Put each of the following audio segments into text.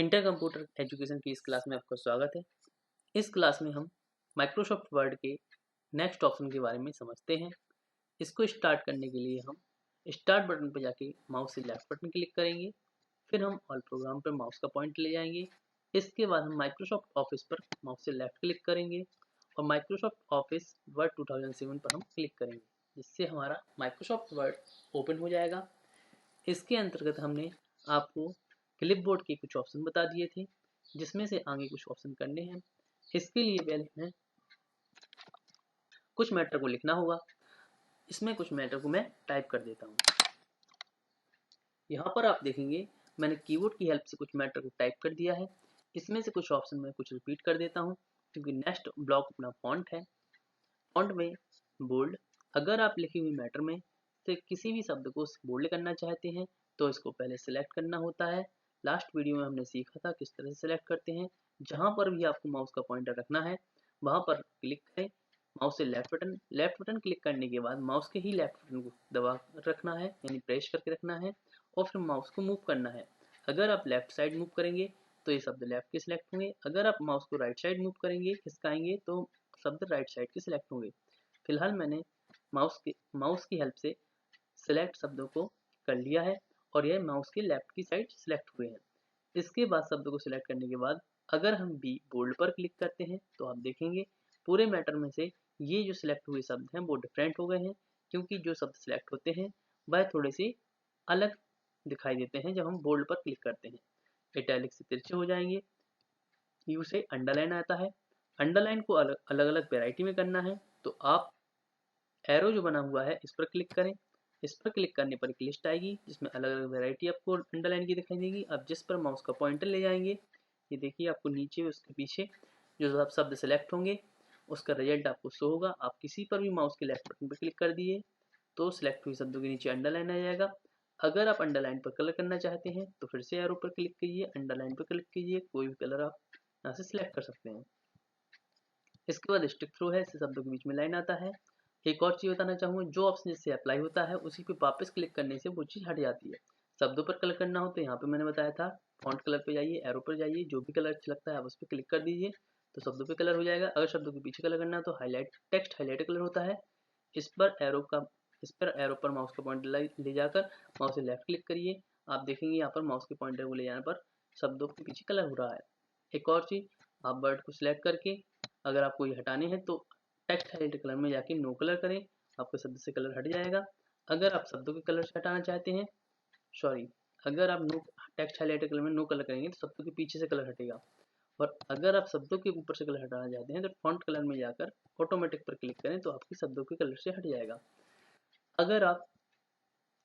Inter computer education की इस class में आपका स्वागत है। इस क्लास में हम माइक्रोसॉफ्ट वर्ड के नेक्स्ट ऑप्शन के बारे में समझते हैं। इसको स्टार्ट करने के लिए हम स्टार्ट बटन पर जाके माउस से लेफ्ट बटन क्लिक करेंगे, फिर हम ऑल प्रोग्राम पर माउस का पॉइंट ले जाएंगे। इसके बाद हम माइक्रोसॉफ्ट ऑफिस पर माउस से लेफ्ट क्लिक करेंगे और माइक्रोसॉफ्ट ऑफिस वर्ड 2007 पर हम क्लिक करेंगे, जिससे हमारा माइक्रोसॉफ्ट वर्ड ओपन हो जाएगा। इसके अंतर्गत हमने आपको क्लिपबोर्ड के कुछ ऑप्शन बता दिए थे, जिसमें से आगे कुछ ऑप्शन करने हैं। इसके लिए पहले हमें कुछ मैटर को लिखना होगा। इसमें कुछ मैटर को मैं टाइप कर देता हूँ। यहाँ पर आप देखेंगे मैंने कीबोर्ड की हेल्प से कुछ मैटर को टाइप कर दिया है। इसमें से कुछ ऑप्शन मैं कुछ रिपीट कर देता हूँ, क्योंकि नेक्स्ट ब्लॉक अपना फॉन्ट है। फॉन्ट में बोल्ड, अगर आप लिखी हुई मैटर में से किसी भी शब्द को बोल्ड करना चाहते हैं तो इसको पहले सिलेक्ट करना होता है। लास्ट वीडियो में हमने सीखा था किस तरह से सिलेक्ट करते हैं। जहां पर भी आपको माउस का पॉइंटर रखना है वहां पर क्लिक करें, माउस से लेफ्ट बटन क्लिक करने के बाद माउस के ही लेफ्ट बटन को दबा रखना है, यानी प्रेस करके रखना है और फिर माउस को मूव करना है। अगर आप लेफ्ट साइड मूव करेंगे तो ये शब्द लेफ्ट के सिलेक्ट होंगे, अगर आप माउस को राइट साइड मूव करेंगे खिसकाएंगे तो शब्द राइट साइड के सिलेक्ट होंगे। फिलहाल मैंने माउस की हेल्प से सिलेक्ट शब्दों को कर लिया है और यह माउस के लेफ्ट की साइड सिलेक्ट हुए हैं। इसके बाद शब्द को सिलेक्ट करने के बाद अगर हम बी बोल्ड पर क्लिक करते हैं तो आप देखेंगे पूरे मैटर में से ये जो सिलेक्ट हुए शब्द हैं वो डिफरेंट हो गए हैं, क्योंकि जो शब्द सिलेक्ट होते हैं वह थोड़े से अलग दिखाई देते हैं जब हम बोल्ड पर क्लिक करते हैं। इटैलिक से तिरछे हो जाएंगे। यू से अंडरलाइन आता है। अंडरलाइन को अलग अलग वेराइटी में करना है तो आप एरो जो बना हुआ है इस पर क्लिक करें। इस पर क्लिक करने पर एक लिस्ट आएगी जिसमें अलग अलग वेराइटी आपको अंडरलाइन की दिखाई देगी। अब जिस पर माउस का पॉइंटर ले जाएंगे, ये देखिए आपको नीचे उसके पीछे जो शब्द सेलेक्ट होंगे उसका रिजल्ट आपको शो होगा। आप किसी पर भी माउस के लेफ्ट बटन पर क्लिक कर दिए तो सिलेक्ट हुए शब्दों के नीचे अंडरलाइन आ जाएगा। अगर आप अंडरलाइन पर कलर करना चाहते हैं तो फिर से एरो पर क्लिक कीजिए, अंडरलाइन पर क्लिक कीजिए, कोई भी कलर आप यहाँ से सिलेक्ट कर सकते हैं। इसके बाद स्टिक थ्रू है, इससे शब्दों के बीच में लाइन आता है। एक और चीज बताना चाहूंगा, जो ऑप्शन जिससे अप्लाई होता है उसी पे वापस क्लिक करने से वो चीज हट जाती है। शब्दों पर कलर करना हो तो यहाँ पे मैंने बताया था फॉन्ट कलर पे जाइए, एरो पर जाइए, जो भी कलर अच्छा लगता है आप उस पर क्लिक कर दीजिए तो शब्दों पे कलर हो जाएगा। अगर शब्दों के पीछे कलर करना है तो हाईलाइट टेक्स्ट हाईलाइट कलर होता है। इस पर एरो पर माउस का पॉइंटर ले जाकर माउस से लेफ्ट क्लिक करिए। आप देखेंगे यहाँ पर माउस के पॉइंटर को ले जाने पर शब्दों के पीछे कलर हो रहा है। एक और चीज, आप वर्ड को सिलेक्ट करके अगर आपको ये हटाने हैं तो टेक्स्ट हाईलाइट कलर में जाके नो कलर करें, आपके शब्द से कलर हट जाएगा। अगर आप शब्दों के कलर से हटाना चाहते हैं, सॉरी, अगर आप नो टेक्स्ट हाईलाइट कलर में नो कलर करेंगे तो शब्दों के पीछे से कलर हटेगा। और अगर आप शब्दों के ऊपर से कलर हटाना चाहते हैं तो फॉन्ट कलर में जाकर ऑटोमेटिक पर क्लिक करें तो आपके शब्दों के कलर से हट जाएगा। अगर आप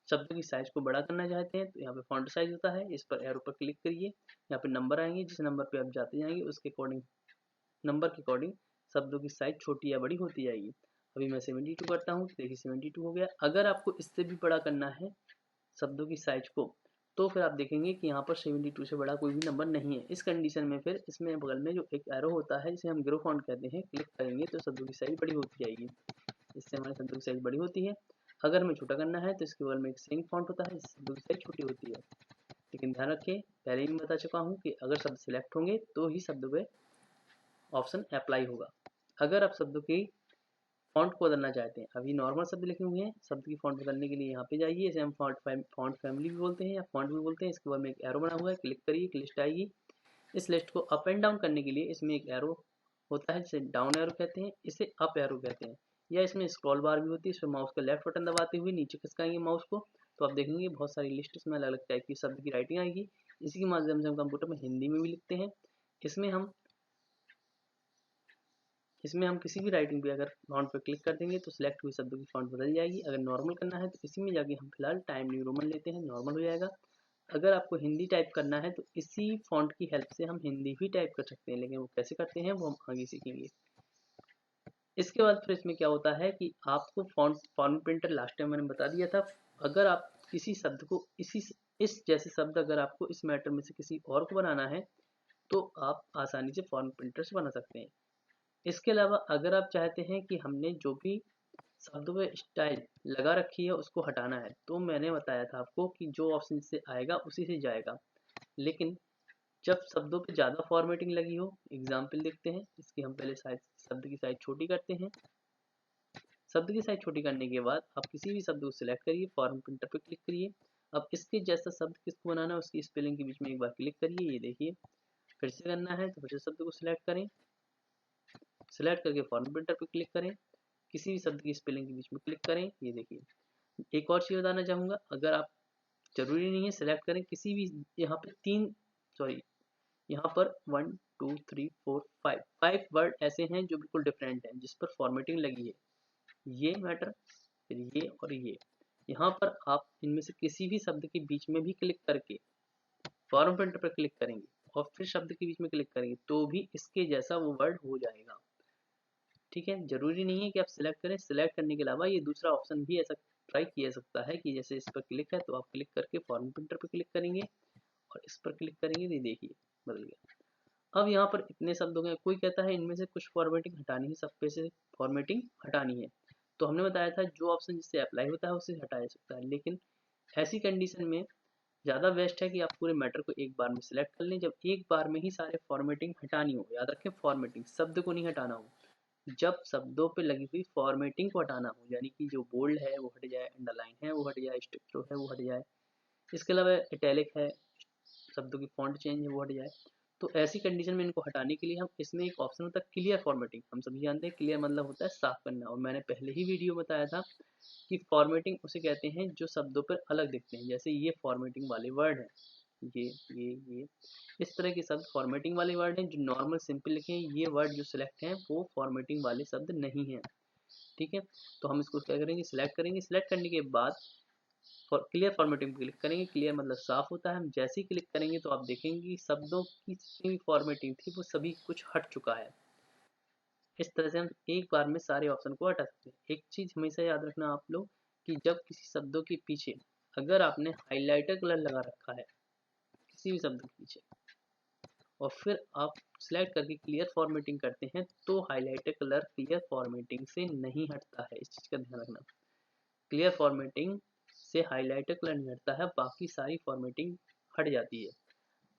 शब्दों की साइज को बड़ा करना चाहते हैं तो यहाँ पे फॉन्ट साइज होता है, इस पर एरो पर क्लिक करिए, यहाँ पे नंबर आएंगे, जिस नंबर पे आप जाते जाएंगे उसके अकॉर्डिंग नंबर के अकॉर्डिंग शब्दों की साइज छोटी या बड़ी होती जाएगी। अभी मैं 72 करता हूँ, देखिए 72 हो गया। अगर आपको इससे भी बड़ा करना है शब्दों की साइज को तो फिर आप देखेंगे कि यहाँ पर 72 से बड़ा कोई भी नंबर नहीं है। इस कंडीशन में फिर इसमें बगल में जो एक एरो होता है जिसे हम ग्रो फॉन्ट कहते हैं, क्लिक करेंगे तो शब्दों की साइज बड़ी होती जाएगी। इससे हमारे शब्दों की साइज बड़ी होती है। अगर हमें छोटा करना है तो इसके बगल में एक सिंक फॉन्ट होता है, शब्दों की साइज छोटी होती है। लेकिन ध्यान रखें, पहले ही मैं बता चुका हूँ कि अगर शब्द सिलेक्ट होंगे तो ही शब्दों पे ऑप्शन अप्लाई होगा। अगर आप शब्दों की फॉन्ट को बदलना चाहते हैं, अभी नॉर्मल शब्द लिखे हुए हैं, शब्द की फॉन्ट बदलने के लिए यहाँ पे जाइए, इसे हम फॉन्ट फैमिली भी बोलते हैं या फॉन्ट भी बोलते हैं। इसके बाद में एक एरो बना हुआ है, क्लिक करिए, एक लिस्ट आएगी। इस लिस्ट को अप एंड डाउन करने के लिए इसमें एक एरो होता है जिसे डाउन एरो कहते हैं, इसे अप एरो कहते हैं। या इसमें स्क्रॉल बार भी होती है, इसमें माउस का लेफ्ट बटन दबाते हुए नीचे खिसकाएंगे माउस को तो आप देखेंगे बहुत सारी लिस्ट इसमें अलग अलग टाइप की शब्द की राइटिंग आएगी। इसी के माध्यम से हम कंप्यूटर में हिंदी में भी लिखते हैं। इसमें हम किसी भी राइटिंग पे अगर फॉन्ट पर क्लिक कर देंगे तो सिलेक्ट हुए शब्दों की फॉन्ट बदल जाएगी। अगर नॉर्मल करना है तो इसी में जाके हम फिलहाल टाइम न्यू रोमन लेते हैं, नॉर्मल हो जाएगा। अगर आपको हिंदी टाइप करना है तो इसी फॉन्ट की हेल्प से हम हिंदी भी टाइप कर सकते हैं, लेकिन वो कैसे करते हैं वो हम आगे सीखेंगे। इसके बाद फिर इसमें क्या होता है कि आपको फॉन्ट प्रिंटर लास्ट टाइम मैंने बता दिया था। अगर आप किसी शब्द को इस जैसे शब्द अगर आपको इस मैटर में से किसी और को बनाना है तो आप आसानी से फॉन्ट प्रिंटर से बना सकते हैं। इसके अलावा अगर आप चाहते हैं कि हमने जो भी शब्दों पे स्टाइल लगा रखी है उसको हटाना है तो मैंने बताया था आपको कि जो ऑप्शन से आएगा उसी से जाएगा। लेकिन जब शब्दों पे ज़्यादा फॉर्मेटिंग लगी हो, एग्जाम्पल देखते हैं। इसकी हम पहले साइज, शब्द की साइज छोटी करते हैं। शब्द की साइज छोटी करने के बाद आप किसी भी शब्द को सिलेक्ट करिए, फॉर्म प्रिंटर पे क्लिक करिए। अब इसके जैसा शब्द किसको बनाना है उसकी स्पेलिंग के बीच में एक बार क्लिक करिए, ये देखिए। फिर से करना है तो फिर से शब्द को सिलेक्ट करें, सिलेक्ट करके फॉर्म प्रिंटर पे क्लिक करें, किसी भी शब्द की स्पेलिंग के बीच में क्लिक करें, ये देखिए। एक और चीज़ बताना चाहूँगा, अगर आप, जरूरी नहीं है सिलेक्ट करें किसी भी, यहाँ पे यहाँ पर 1 2 3 4 5 वर्ड ऐसे हैं जो बिल्कुल डिफरेंट हैं, जिस पर फॉर्मेटिंग लगी है। ये मैटर, फिर ये और ये। यहाँ पर आप इनमें से किसी भी शब्द के बीच में भी क्लिक करके फॉर्म प्रिंटर पर क्लिक करेंगे और फिर शब्द के बीच में क्लिक करेंगे तो भी इसके जैसा वो वर्ड हो जाएगा। ठीक है, जरूरी नहीं है कि आप सिलेक्ट करें। सिलेक्ट करने के अलावा ये दूसरा ऑप्शन भी ऐसा ट्राई किया जा सकता है कि जैसे इस पर क्लिक है तो आप क्लिक करके फॉर्म प्रिंटर पर क्लिक करेंगे और इस पर क्लिक करेंगे, ये देखिए बदल गया। अब यहाँ पर इतने शब्द हो गए, कोई कहता है इनमें से कुछ फॉर्मेटिंग हटानी है, सब पे से फॉर्मेटिंग हटानी है, तो हमने बताया था जो ऑप्शन जिससे अप्लाई होता है उसे हटाया जा सकता है। लेकिन ऐसी कंडीशन में ज़्यादा बेस्ट है कि आप पूरे मैटर को एक बार में सिलेक्ट कर लें, जब एक बार में ही सारे फॉर्मेटिंग हटानी हो। याद रखें, फॉर्मेटिंग, शब्द को नहीं हटाना हो। जब शब्दों पे लगी हुई फॉर्मेटिंग को हटाना हो, यानी कि जो बोल्ड है वो हट जाए, अंडरलाइन है वो हट जाए, स्टिक्रो है वो हट जाए, इसके अलावा इटैलिक है, शब्दों की फॉन्ट चेंज है वो हट जाए, तो ऐसी कंडीशन में इनको हटाने के लिए हम, इसमें एक ऑप्शन होता है क्लियर फॉर्मेटिंग। हम सभी जानते हैं क्लियर मतलब होता है साफ करना, और मैंने पहले ही वीडियो बताया था कि फॉर्मेटिंग उसे कहते हैं जो शब्दों पर अलग दिखते हैं। जैसे ये फॉर्मेटिंग वाले वर्ड हैं, ये इस तरह के शब्द फॉर्मेटिंग वाले वर्ड हैं। जो नॉर्मल सिंपल लिखे हैं, ये वर्ड जो सिलेक्ट हैं वो फॉर्मेटिंग वाले शब्द नहीं हैं। ठीक है, तो हम इसको क्या करेंगे, सिलेक्ट करेंगे। सिलेक्ट करने के बाद क्लियर फॉर्मेटिंग पे क्लिक करेंगे। क्लियर मतलब साफ होता है। हम जैसे ही क्लिक करेंगे तो आप देखेंगे कि शब्दों की जितनी भी फॉर्मेटिंग थी वो सभी कुछ हट चुका है। इस तरह से हम एक बार में सारे ऑप्शन को हटा सकते हैं। एक चीज हमेशा याद रखना आप लोग, कि जब किसी शब्दों के पीछे अगर आपने हाइलाइटर कलर लगा रखा है किसी भी शब्द के पीछे, और फिर आप सिलेक्ट करके क्लियर फॉर्मेटिंग करते हैं, तो हाइलाइटर कलर क्लियर फॉर्मेटिंग से नहीं हटता है। इस चीज का ध्यान रखना। क्लियर फॉर्मेटिंग से हाइलाइटर कलर नहीं हटता है, बाकी सारी फॉर्मेटिंग हट जाती है।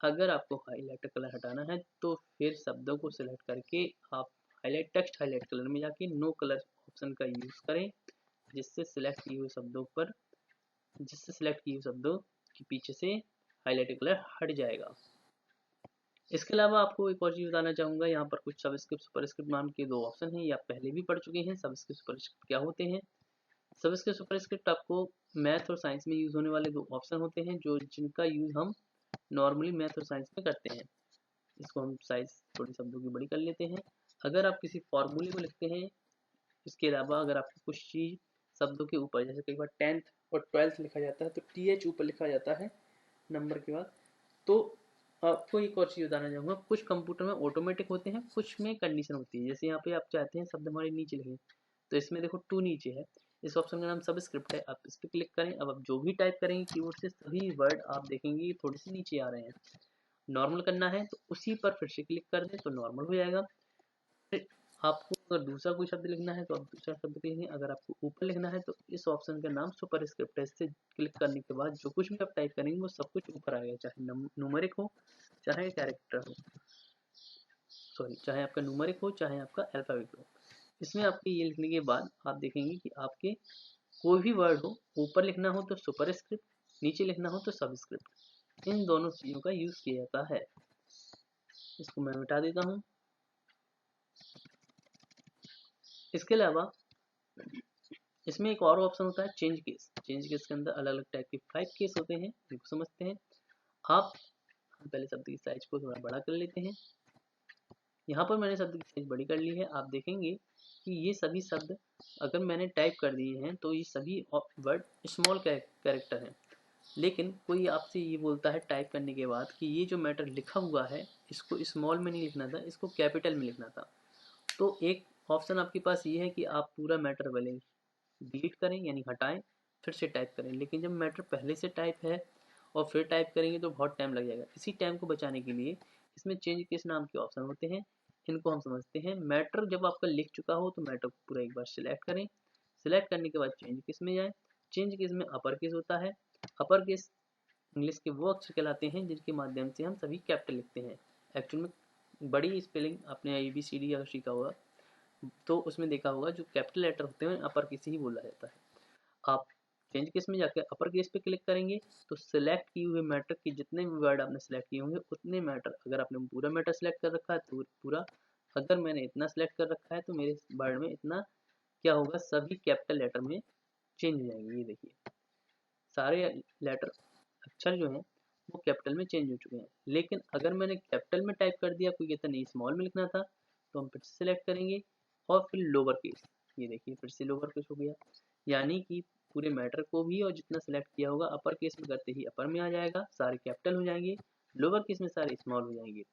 अगर आपको हाइलाइटर कलर हटाना है तो फिर शब्दों को सिलेक्ट करके आप टेक्स्ट हाईलाइट कलर में जाके नो कलर ऑप्शन का यूज करें, जिससे सिलेक्ट किए हुए शब्दों के पीछे से हाईलाइटेड कलर हट जाएगा। इसके अलावा आपको एक और चीज बताना चाहूंगा, यहाँ पर कुछ सबस्क्रिप्ट सुपरस्क्रिप्ट नाम के दो ऑप्शन हैं, ये आप पहले भी पढ़ चुके हैं। सबस्क्रिप्ट सुपरस्क्रिप्ट क्या होते हैं? सबस्क्रिप्ट सुपरस्क्रिप्ट आपको मैथ और साइंस में यूज होने वाले दो ऑप्शन होते हैं, जो जिनका यूज हम नॉर्मली मैथ और साइंस में करते हैं। इसको हम साइज थोड़ी शब्दों की बड़ी कर लेते हैं। अगर आप किसी फॉर्मूले को लिखते हैं, इसके अलावा अगर आपको कुछ चीज शब्दों के ऊपर, जैसे कई बार 10th और 12th लिखा जाता है तो TH ऊपर लिखा जाता है नंबर के बाद, तो आपको एक और चीज बताना चाहूंगा, कुछ कंप्यूटर में ऑटोमेटिक होते हैं, कुछ में कंडीशन होती है। जैसे यहाँ पे आप चाहते हैं शब्द हमारे नीचे लिखे, तो इसमें देखो 2 नीचे है, इस ऑप्शन का नाम सबस्क्रिप्ट है, आप इस पर क्लिक करें। अब आप जो भी टाइप करेंगे कीबोर्ड से, सभी वर्ड आप देखेंगे थोड़े से नीचे आ रहे हैं। नॉर्मल करना है तो उसी पर फिर से क्लिक कर दें तो नॉर्मल हो जाएगा। फिर आपको अगर दूसरा कोई शब्द लिखना है तो आप दूसरा शब्द लिखेंगे। अगर आपको ऊपर लिखना है तो इस ऑप्शन का नाम सुपर स्क्रिप्ट है, इससे क्लिक करने के बाद जो कुछ भी आप टाइप करेंगे वो सब कुछ ऊपर आएगा, चाहे न्यूमेरिक हो चाहे कैरेक्टर हो, चाहे आपका न्यूमेरिक हो चाहे आपका अल्फाबेट हो। इसमें आपके ये लिखने के बाद आप देखेंगे कि आपके कोई भी वर्ड हो, ऊपर लिखना हो तो सुपर स्क्रिप्ट, नीचे लिखना हो तो सबस्क्रिप्ट, इन दोनों चीजों का यूज किया जाता है। इसको मैं मिटा देता हूँ। इसके अलावा इसमें एक और ऑप्शन होता है चेंज केस। चेंज केस के अंदर अलग अलग टाइप के 5 केस होते हैं, जिनको समझते हैं। हम पहले शब्द की साइज को थोड़ा बड़ा कर लेते हैं। यहाँ पर मैंने शब्द की साइज बड़ी कर ली है। आप देखेंगे कि ये सभी शब्द अगर मैंने टाइप कर दिए हैं तो ये सभी वर्ड स्मॉल कैरेक्टर हैं, लेकिन कोई आपसे ये बोलता है टाइप करने के बाद कि ये जो मैटर लिखा हुआ है इसको स्मॉल में नहीं लिखना था, इसको कैपिटल में लिखना था। तो एक ऑप्शन आपके पास ये है कि आप पूरा मैटर भले डिलीट करें यानी हटाएं, फिर से टाइप करें, लेकिन जब मैटर पहले से टाइप है और फिर टाइप करेंगे तो बहुत टाइम लग जाएगा। इसी टाइम को बचाने के लिए इसमें चेंज केस नाम के ऑप्शन होते हैं, इनको हम समझते हैं। मैटर जब आपका लिख चुका हो तो मैटर को पूरा एक बार सिलेक्ट करें। सिलेक्ट करने के बाद चेंज केस में जाएं। चेंज केस में अपर केस होता है। अपर केस इंग्लिश के वो अक्षर कहलाते हैं जिनके माध्यम से हम सभी कैपिटल लिखते हैं। एक्चुअल में बड़ी स्पेलिंग आपने ABCD अगर सीखा होगा तो उसमें देखा होगा जो कैपिटल लेटर होते हैं अपर केस ही बोला जाता है। आप चेंज केस में जाकर अपर केस पे क्लिक करेंगे तो सिलेक्ट किए हुए मैटर के जितने भी वर्ड आपने सेलेक्ट किए होंगे उतने मैटर, अगर आपने पूरा मैटर सेलेक्ट कर रखा है तो पूरा, अगर मैंने इतना सेलेक्ट कर रखा है तो मेरे वर्ड में इतना क्या होगा, सभी कैपिटल लेटर में चेंज हो जाएंगे। ये देखिए सारे लेटर अक्षर जो हैं वो कैपिटल में चेंज हो चुके हैं। लेकिन अगर मैंने कैपिटल में टाइप कर दिया, कोई कहता नहीं स्मॉल में लिखना था, तो हम फिर से सेलेक्ट करेंगे और फिर लोअर केस। ये देखिए फिर से लोअर केस हो गया, यानी कि पूरे मैटर को भी और जितना सेलेक्ट किया होगा अपर केस में करते ही अपर में आ जाएगा, सारे कैपिटल हो जाएंगे, लोअर केस में सारे स्मॉल हो जाएंगे।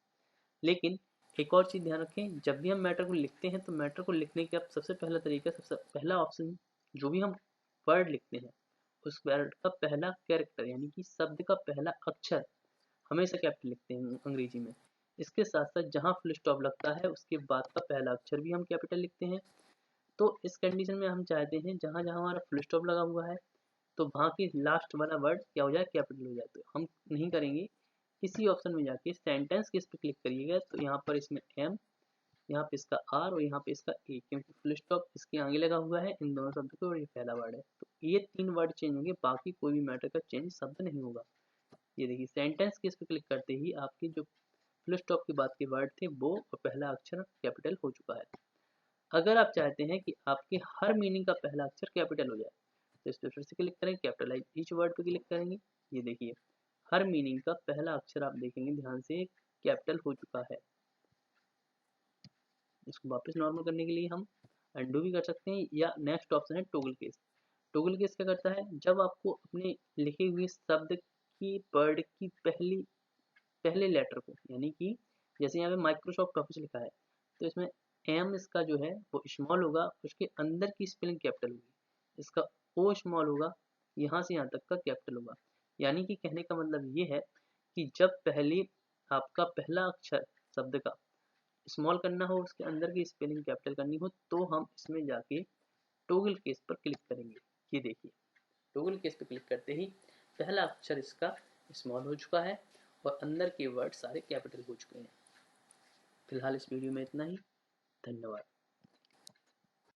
लेकिन एक और चीज़ ध्यान रखें, जब भी हम मैटर को लिखते हैं तो मैटर को लिखने का सबसे पहला तरीका, सबसे पहला ऑप्शन, जो भी हम वर्ड लिखते हैं उस वर्ड का पहला कैरेक्टर यानी कि शब्द का पहला अक्षर हमेशा कैपिटल लिखते हैं अंग्रेजी में। इसके साथ साथ जहाँ फुल स्टॉप लगता है उसके बाद का पहला अक्षर भी हम कैपिटल लिखते हैं। तो इस कंडीशन में हम चाहते हैं जहाँ जहाँ हमारा फुल स्टॉप लगा हुआ है तो वहाँ की लास्ट वाला वर्ड क्या हो जाए, कैपिटल हो जाए। तो हम नहीं करेंगे, किसी ऑप्शन में जाके सेंटेंस के इस पर क्लिक करिएगा तो यहाँ पर इसमें एम, यहाँ पे इसका आर और यहाँ पे इसका ए, क्योंकि फुल स्टॉप इसके आगे लगा हुआ है इन दोनों शब्द को और ये पहला वर्ड है, तो ये 3 वर्ड चेंज होंगे, बाकी कोई भी मैटर का चेंज शब्द नहीं होगा। ये देखिए सेंटेंस के इस पर क्लिक करते ही आपकी जो फुल स्टॉप के बाद के वर्ड थे वो और पहला अक्षर कैपिटल हो चुका है। अगर आप चाहते हैं कि आपके हर मीनिंग का पहला अक्षर कैपिटल हो जाए तो इस पर फिर से क्लिक करें, कैपिटलाइज ईच वर्ड पे क्लिक करेंगे। ये देखिए हर मीनिंग का पहला अक्षर आप देखेंगे ध्यान से कैपिटल हो चुका है। इसको वापस नॉर्मल करने के लिए हम अंडू भी कर सकते हैं, या नेक्स्ट ऑप्शन है टोगल केस। टोगल केस क्या करता है, जब आपको अपने लिखे हुए शब्द की वर्ड की पहले लेटर को, यानी कि जैसे यहाँ पे माइक्रोसॉफ्ट ऑफिस लिखा है तो इसमें एम इसका जो है वो स्मॉल होगा, उसके अंदर की स्पेलिंग कैपिटल होगी, इसका ओ स्मॉल होगा, यहाँ से यहाँ तक का कैपिटल होगा। यानी कि कहने का मतलब ये है कि जब पहले आपका पहला अक्षर शब्द का स्मॉल करना हो, उसके अंदर की स्पेलिंग कैपिटल करनी हो, तो हम इसमें जाके टोगल केस पर क्लिक करेंगे। ये देखिए टोगल केस पर क्लिक करते ही पहला अक्षर इसका स्मॉल हो चुका है और अंदर के वर्ड सारे कैपिटल हो चुके हैं। फिलहाल इस वीडियो में इतना ही। धन्यवाद।